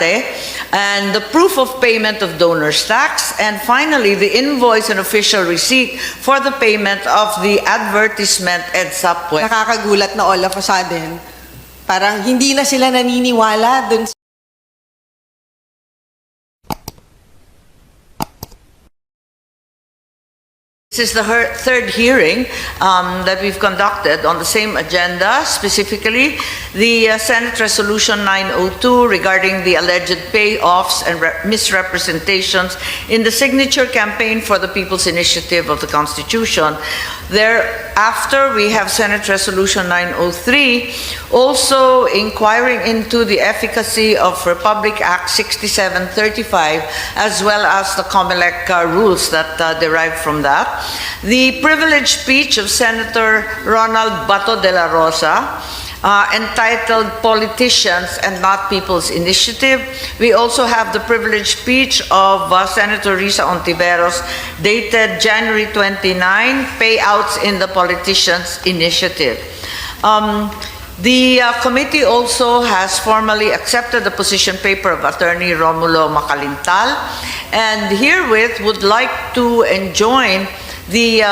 Duterte, and the proof of payment of donors tax, and finally the invoice and official receipt for the payment of the advertisement EDSA Puwet. Nakakagulat na all of a sudden, parang hindi na sila naniniwala dun. This is the third hearing that we've conducted on the same agenda, specifically the Senate Resolution 902 regarding the alleged payoffs and misrepresentations in the signature campaign for the People's Initiative of the Constitution. Thereafter, we have Senate Resolution 903, also inquiring into the efficacy of Republic Act 6735, as well as the COMELEC rules that derive from that. The privileged speech of Senator Ronald Bato de la Rosa, entitled Politicians and Not People's Initiative. We also have the privileged speech of Senator Risa Ontiveros, dated January 29, Payouts in the Politicians Initiative. The committee also has formally accepted the position paper of Attorney Romulo Macalintal, and herewith would like to enjoin the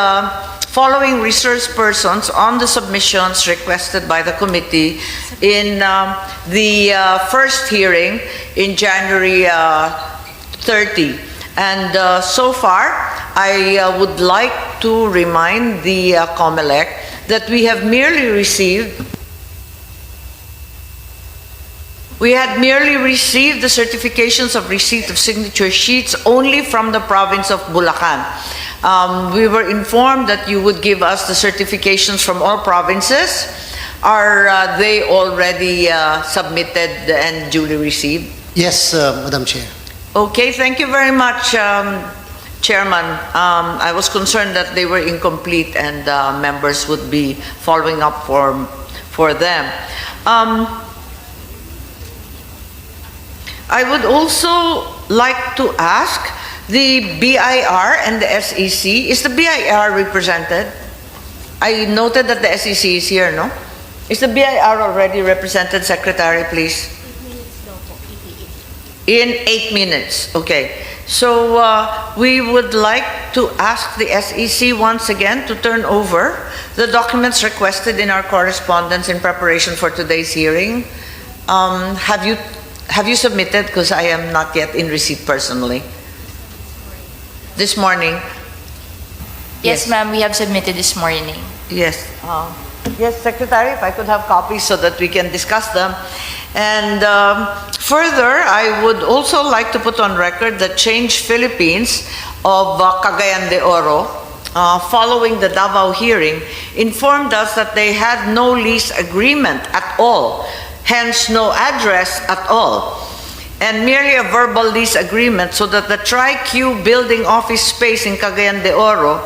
following resource persons on the submissions requested by the committee in the first hearing in January 30. And so far, I would like to remind the COMELEC that we had merely received the certifications of receipt of signature sheets only from the province of Bulacan. We were informed that you would give us the certifications from all provinces. Are they already submitted and duly received? Yes, Madam Chair. Okay, thank you very much, Chairman. I was concerned that they were incomplete and members would be following up for them. I would also like to ask the BIR and the SEC. Is the BIR represented? I noted that the SEC is here, no? Is the BIR already represented, Secretary, please? 8 minutes. In 8 minutes, okay. So we would like to ask the SEC once again to turn over the documents requested in our correspondence in preparation for today's hearing. Have you submitted? Because I am not yet in receipt personally. This morning? Yes, ma'am, we have submitted this morning. Yes. Yes, Secretary, if I could have copies so that we can discuss them. And further, I would also like to put on record that Change Philippines of Cagayan de Oro, following the Davao hearing, informed us that they had no lease agreement at all, hence no address at all, and merely a verbal lease agreement, so that the Tri-Q building office space in Cagayan de Oro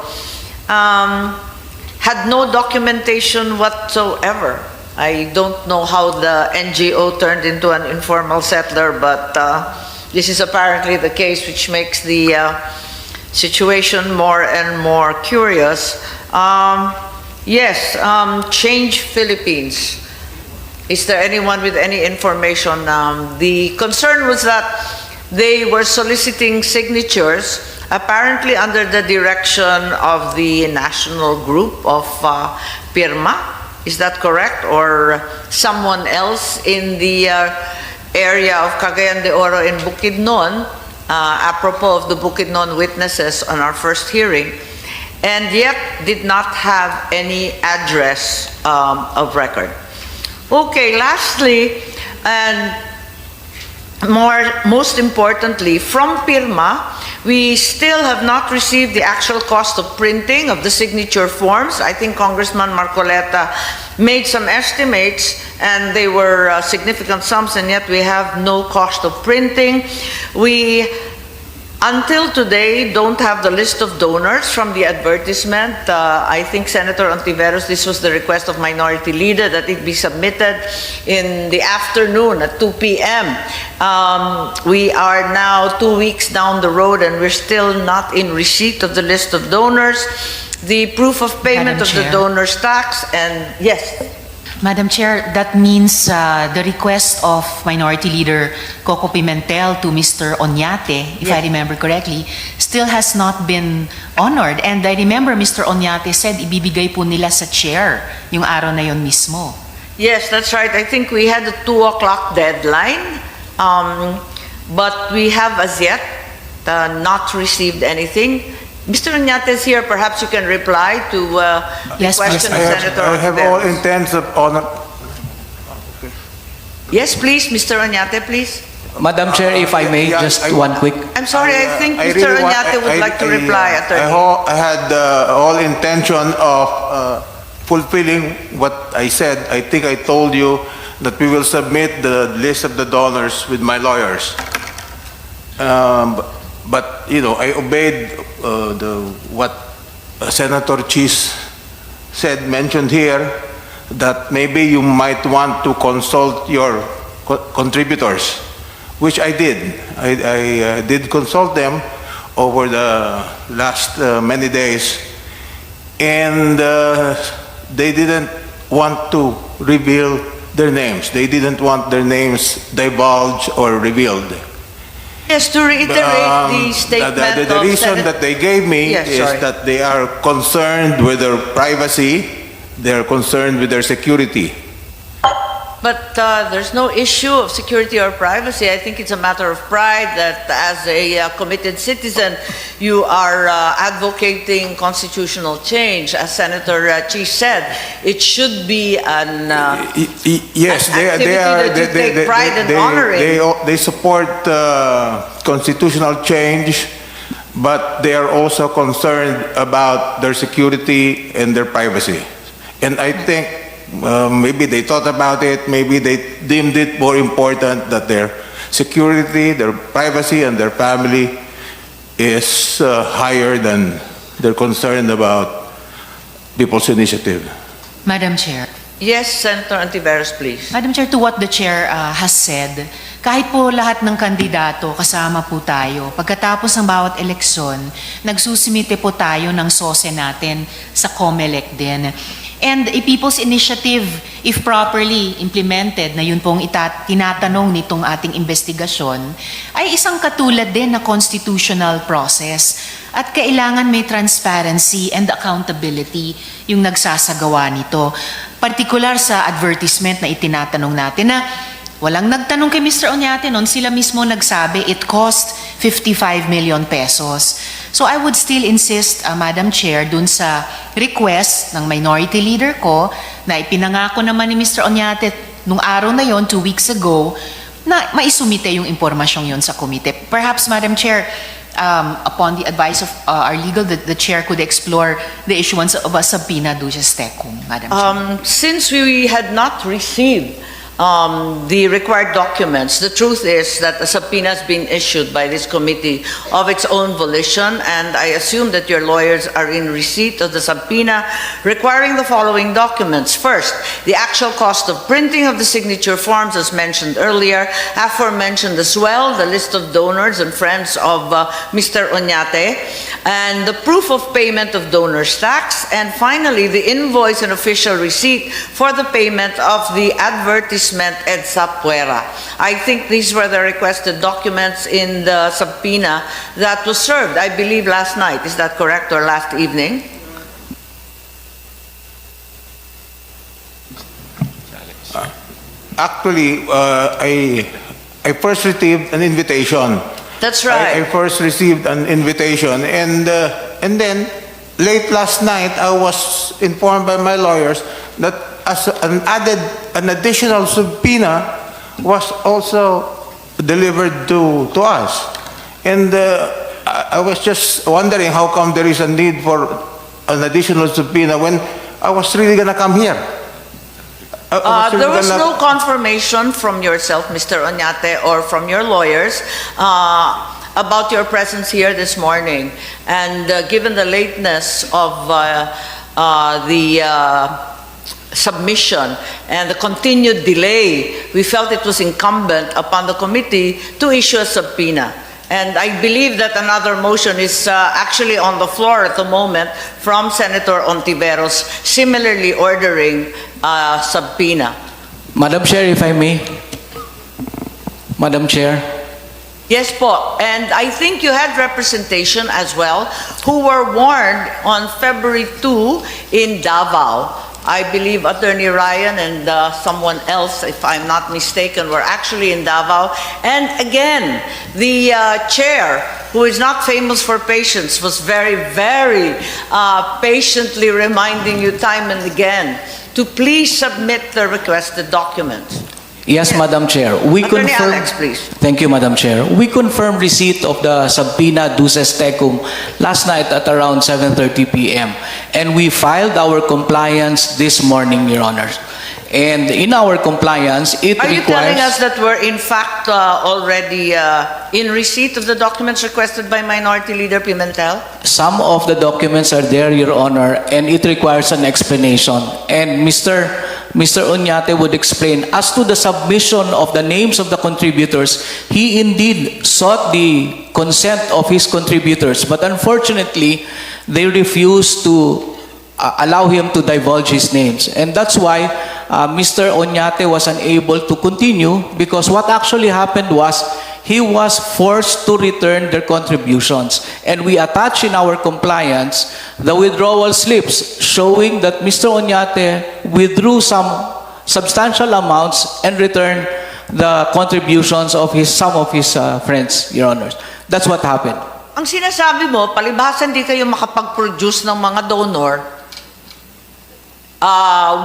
had no documentation whatsoever. I don't know how the NGO turned into an informal settler, but this is apparently the case, which makes the situation more and more curious. Yes, Change Philippines. Is there anyone with any information? The concern was that they were soliciting signatures, apparently under the direction of the national group of PIRMA. Is that correct? Or someone else in the area of Cagayan de Oro in Bukidnon, apropos of the Bukidnon witnesses on our first hearing, and yet did not have any address of record. Okay, lastly, and most importantly, from PIRMA, we still have not received the actual cost of printing of the signature forms. I think Congressman Marcoleta made some estimates, and they were significant sums, and yet we have no cost of printing. We, until today, don't have the list of donors from the advertisement. I think Senator Ontiveros, this was the request of Minority Leader, that it be submitted in the afternoon at 2 p.m. We are now 2 weeks down the road, and we're still not in receipt of the list of donors, the proof of payment Madam of the Chair. donor's tax, and yes. Madam Chair, that means the request of Minority Leader Coco Pimentel to Mr. Oñate, if I Yes. remember correctly, still has not been honored. And I remember Mr. Oñate said ibibigay po nila sa chair yung araw na yon mismo. Yes, that's right. I think we had a 2 o'clock deadline, but we have as yet not received anything. Mr. Oñate is here. Perhaps you can reply to the Yes, question of please. Senator I have all Ontiveros. intents of honor. Yes, please, Mr. Oñate, please. Madam Chair, if I may, Yeah, just I- one quick. I'm sorry, I think I Mr. really want- Oñate would like to reply, Attorney. I had all intention of fulfilling what I said. I think I told you that we will submit the list of the donors with my lawyers. But you know, I obeyed what Senator Cheese mentioned here, that maybe you might want to consult your contributors, which I did. I did consult them over the last many days, and they didn't want to reveal their names. They didn't want their names divulged or revealed. Yes, to reiterate the statement The of reason Senator. that they gave me Yes, is sorry. that they are concerned with their privacy, they are concerned with their security. But there's no issue of security or privacy. I think it's a matter of pride that as a committed citizen, you are advocating constitutional change. As Senator Chi said, it should be an Yes, An activity that you take pride in honoring. They support constitutional change, but they are also concerned about their security and their privacy. And I think maybe they thought about it, maybe they deemed it more important that their security, their privacy, and their family is higher than their concern about people's initiative. Madam Chair. yes, Senator Ontiveros, please. Madam Chair, to what the Chair has said, kahit po lahat ng kandidato, kasama po tayo, pagkatapos ng bawat eleksyon, nagsusumite po tayo ng SOSE natin sa COMELEC din. And a people's initiative, if properly implemented, na yun pong tinatanong nitong ating investigasyon, ay isang katulad din na constitutional process. At kailangan may transparency and accountability yung nagsasagawa nito. Partikular sa advertisement na itinatanong natin na walang nagtanong kay Mr. Oñate noon, sila mismo nagsabi it cost 55 million pesos. So I would still insist, Madam Chair, dun sa request ng minority leader ko na ipinangako naman ni Mr. Oñate nung araw na yon, 2 weeks ago, na maisumite yung impormasyong yon sa komite. Perhaps, Madam Chair, upon the advice of our legal, the Chair could explore the issuance of a subpoena duces tecum, Madam Chair. Since we had not received the required documents, the truth is that a subpoena has been issued by this committee of its own volition, and I assume that your lawyers are in receipt of the subpoena requiring the following documents. First, the actual cost of printing of the signature forms as mentioned earlier, aforementioned as well, the list of donors and friends of Mr. Oñate, and the proof of payment of donors' tax, and finally, the invoice and official receipt for the payment of the advertisement EDSA Puera. I think these were the requested documents in the subpoena that was served, I believe, last night. Is that correct, or last evening? Actually, I first received an invitation. That's right. I first received an invitation, and then late last night I was informed by my lawyers that as an additional subpoena was also delivered to us, and I was just wondering how come there is a need for an additional subpoena when I was really gonna come here. There was no confirmation from yourself, Mr. Oñate, or from your lawyers about your presence here this morning. And given the lateness of the submission and the continued delay, we felt it was incumbent upon the committee to issue a subpoena. And I believe that another motion is actually on the floor at the moment from Senator Ontiveros, similarly ordering subpoena. Madam Chair, if I may. Madam Chair. Yes po, and I think you had representation as well who were warned on February 2 in Davao. I believe Attorney Ryan and someone else, if I'm not mistaken, were actually in Davao. And again, the chair, who is not famous for patience, was very, very patiently reminding you time and again to please submit the requested documents. Yes, Madam Chair. We Attorney confirm. Alex, please. Thank you, Madam Chair. We confirm receipt of the subpoena duces tecum last night at around 7:30 p.m. And we filed our compliance this morning, Your Honors. And in our compliance, it Are you telling us requires... that we're in fact already in receipt of the documents requested by Minority Leader Pimentel? Some of the documents are there, Your Honor, and it requires an explanation. And Mr. Oñate would explain, as to the submission of the names of the contributors, he indeed sought the consent of his contributors, but unfortunately, they refused to allow him to divulge his names. And that's why Mr. Oñate was unable to continue, because what actually happened was he was forced to return their contributions. And we attach in our compliance the withdrawal slips showing that Mr. Oñate withdrew some substantial amounts and returned the contributions of some of his friends, Your Honors. That's what happened. Ang sinasabi mo, palibhasa hindi kayo makapag-produce ng mga donor,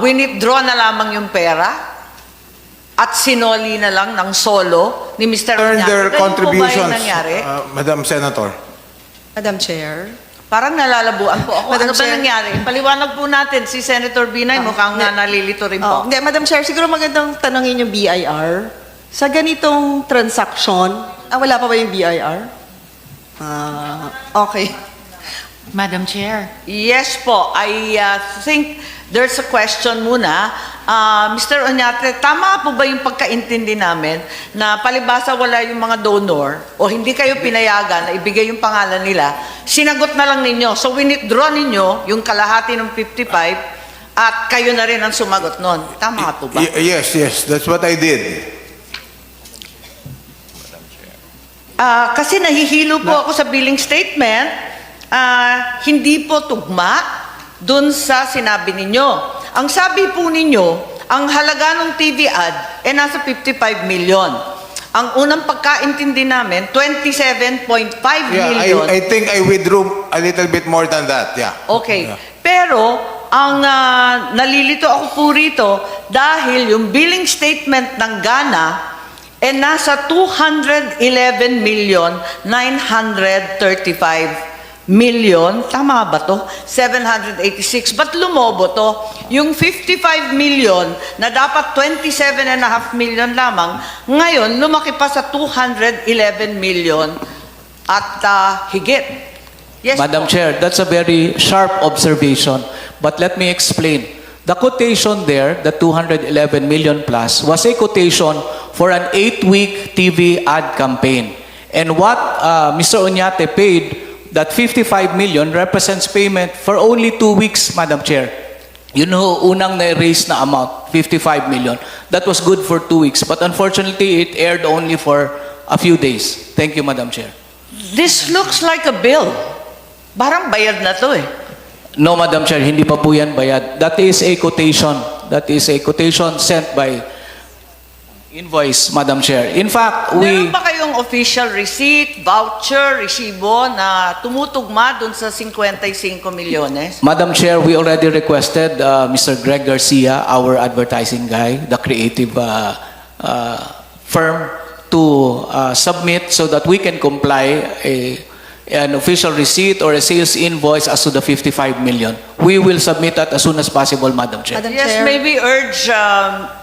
withdraw na lamang yung pera at sinoli na lang ng solo ni Mr. Turn Oñate. their Ganun po ba contributions, yung nangyari? Madam Senator. Madam Chair. Parang nalalabuan po ako. Madam Ano ba Chair. nangyari? Paliwanag po natin. Si Senator Binay mukhang nalilito rin po. Hindi, Madam Chair, siguro magandang tanongin yung BIR. Sa ganitong transaction, wala pa ba yung BIR? Okay. Madam Chair. Yes po. I think there's a question muna. Mr. Oñate, tama po ba yung pagkaintindi namin na palibasa wala yung mga donor o hindi kayo pinayagan na ibigay yung pangalan nila, sinagot na lang ninyo. So withdraw ninyo yung kalahati ng 55 at kayo na rin ang sumagot nun. Tama po ba? Yes, that's what I did. Kasi nahihilo po ako sa billing statement, hindi po tugma dun sa sinabi ninyo. Ang sabi po ninyo, ang halaga ng TV ad nasa 55 million. Ang unang pagkaintindi namin, 27.5 million. I think I withdrew a little bit more than that, yeah. Okay. Pero, ang nalilito ako po rito, dahil yung billing statement ng Ghana, nasa 211 million 935 million, tama ba to? 786. Ba't lumobo to? Yung 55 million na dapat 27.5 million lamang, ngayon lumaki pa sa 211 million at higit. Yes, Madam po. Chair, that's a very sharp observation. But let me explain. The quotation there, the 211 million plus, was a quotation for an 8-week TV ad campaign. And what Mr. Oñate paid, that 55 million represents payment for only 2 weeks, Madam Chair. You know, unang na-raise na amount, 55 million. That was good for 2 weeks. But unfortunately, it aired only for a few days. Thank you, Madam Chair. This looks like a bill. Parang bayad na to eh. No, Madam Chair, hindi pa po yan bayad. That is a quotation. That is a quotation sent by invoice, Madam Chair. In fact, Meron ba kayong official receipt, voucher, resibo na tumutugma dun sa 55 milyones? Madam Chair, we already requested Mr. Greg Garcia, our advertising guy, the creative firm, to submit so that we can comply an official receipt or a sales invoice as to the 55 million. We will submit that as soon as possible, Madam Chair. Madam Yes, Chair. maybe urge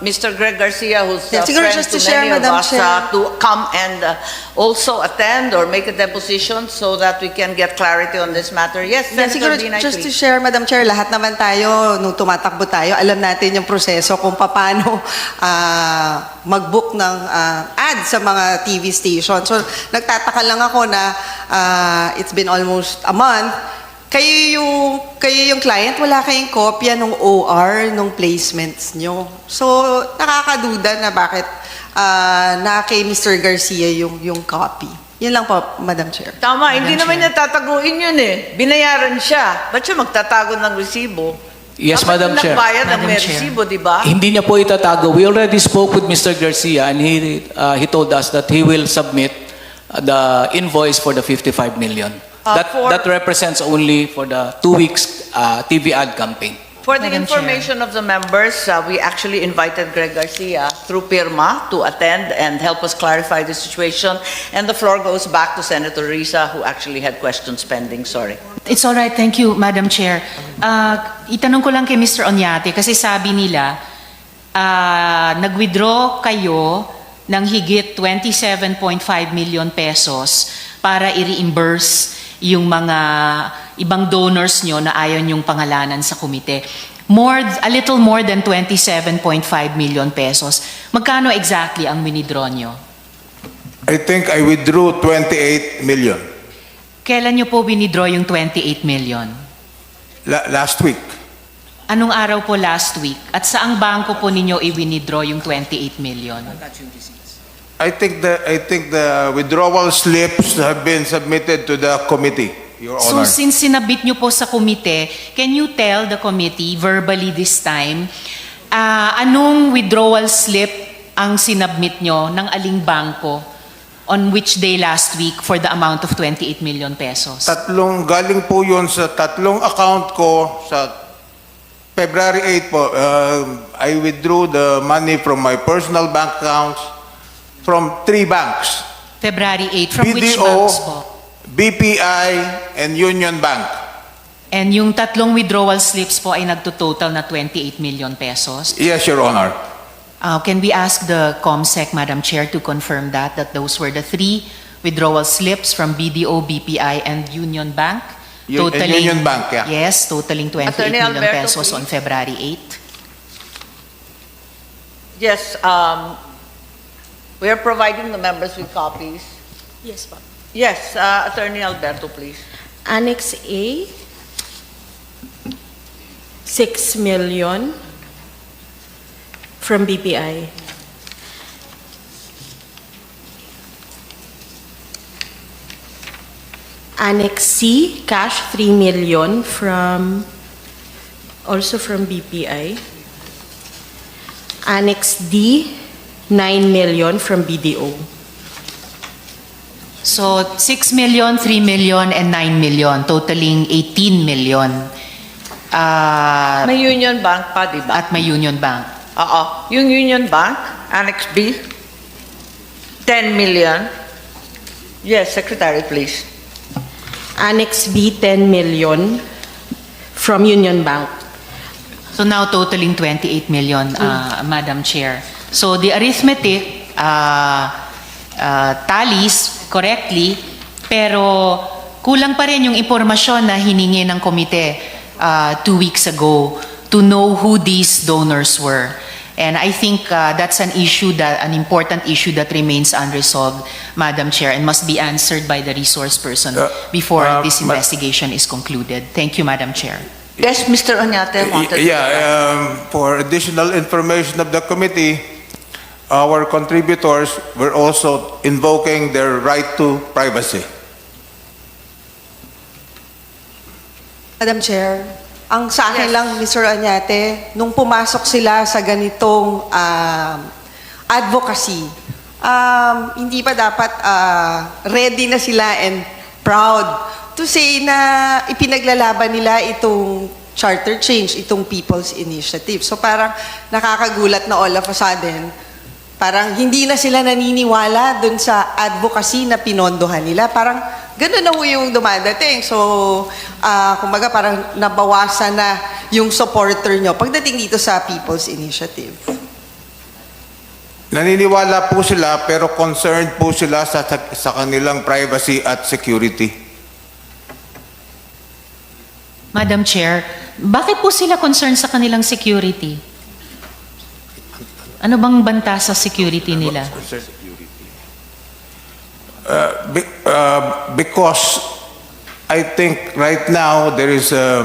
Mr. Greg Garcia, who's a Yeah, siguro friend just to to share, many of Madam us, Chair. to come and also attend or make a deposition so that we can get clarity on this matter. Yes, Yeah, siguro Senator Binay, just to please. share, Madam Chair, lahat naman tayo, nung tumatakbo tayo, alam natin yung proseso kung paano mag-book ng ad sa mga TV station. So, nagtataka lang ako na it's been almost a month, kayo yung client, wala kayong kopya ng OR, ng placements nyo. So, nakakaduda na bakit na kay Mr. Garcia yung copy. Yun lang po, Madam Chair. Tama, hindi Madam naman Chair. niya tataguin yun eh. Binayaran siya. Ba't siya magtatago ng resibo? Yes, Dapat Madam yung Chair. nagbayad ng Madam may Chair. resibo, di ba? Hindi niya po itatago. We already spoke with Mr. Garcia and he told us that he will submit the invoice for the 55 million. That represents only for the 2 weeks TV ad campaign. For the Madam information of the members, we actually invited Greg Garcia through PIRMA to attend and help us clarify the situation. And the floor goes back to Senator Risa, who actually had questions pending. Sorry. It's all right, thank you, Madam Chair. Itanong ko lang kay Mr. Oñate kasi sabi nila, nag-withdraw kayo ng higit 27.5 million pesos para i-reimburse yung mga ibang donors nyo na ayaw nyong pangalanan sa komite. A little more than 27.5 million pesos. Magkano exactly ang withdraw nyo? I think I withdrew 28 million Kailan nyo po withdraw yung 28 million? last week. Anong araw po last week? At saang bangko po ninyo i-withdraw yung 28 million? I think the withdrawal slips have been submitted to the committee, Your So Honor. since sinabit nyo po sa komite, can you tell the committee verbally this time, anong withdrawal slip ang sinabmit nyo ng aling bangko on which day last week for the amount of 28 million pesos? Galing po yun sa tatlong account ko sa February 8 po. I withdrew the money from my personal bank accounts from 3 banks. February 8, from which BDO, banks po? BPI, and Union Bank. And yung tatlong withdrawal slips po ay nagtototal na 28 million pesos. Yes, Your Honor. Can we ask the COMSEC, Madam Chair, to confirm that those were the 3 withdrawal slips from BDO, BPI, and Union Bank? Union Bank, yeah. Yes, totaling 28 Attorney million Alberto, pesos on please. February 8. Yes, we are providing the members with copies. Yes, po. Yes, Attorney Alberto, please. Annex A, 6 million from BPI. Annex C, cash 3 million also from BPI. Annex D, 9 million from BDO. So 6 million, 3 million, and 9 million, totaling 18 million. May Union Bank pa, di ba? At may Union Bank. Oo. Yung Union Bank, Annex B, 10 million. Yes, Secretary, please. Annex B, 10 million from Union Bank. So now totaling 28 million, Madam Chair. So the arithmetic tallies correctly, pero kulang pa rin yung impormasyon na hiningi ng komite 2 weeks ago to know who these donors were. And I think that's an important issue that remains unresolved, Madam Chair, and must be answered by the resource person before this investigation is concluded. Thank you, Madam Chair. Yes, Mr. Oñate wanted to... For additional information of the committee, our contributors were also invoking their right to privacy. Madam Chair, ang sa akin Yes. lang, Mr. Oñate, nung pumasok sila sa ganitong advocacy, hindi pa dapat ready na sila and proud to say na ipinaglalaban nila itong charter change, itong People's Initiative. So parang nakakagulat na all of a sudden, parang hindi na sila naniniwala dun sa advocacy na pinondohan nila. Parang ganun na ho yung dumadating. So, kumbaga parang nabawasan na yung supporter nyo pagdating dito sa People's Initiative. Naniniwala po sila pero concerned po sila sa kanilang privacy at security. Madam Chair, bakit po sila concerned sa kanilang security? Ano bang banta sa security nila? Because I think right now there is a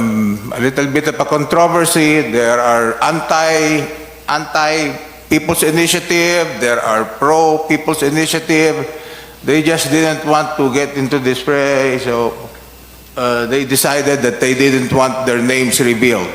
little bit of a controversy. There are anti People's Initiative. There are pro People's Initiative. They just didn't want to get into this fray, so they decided that they didn't want their names revealed.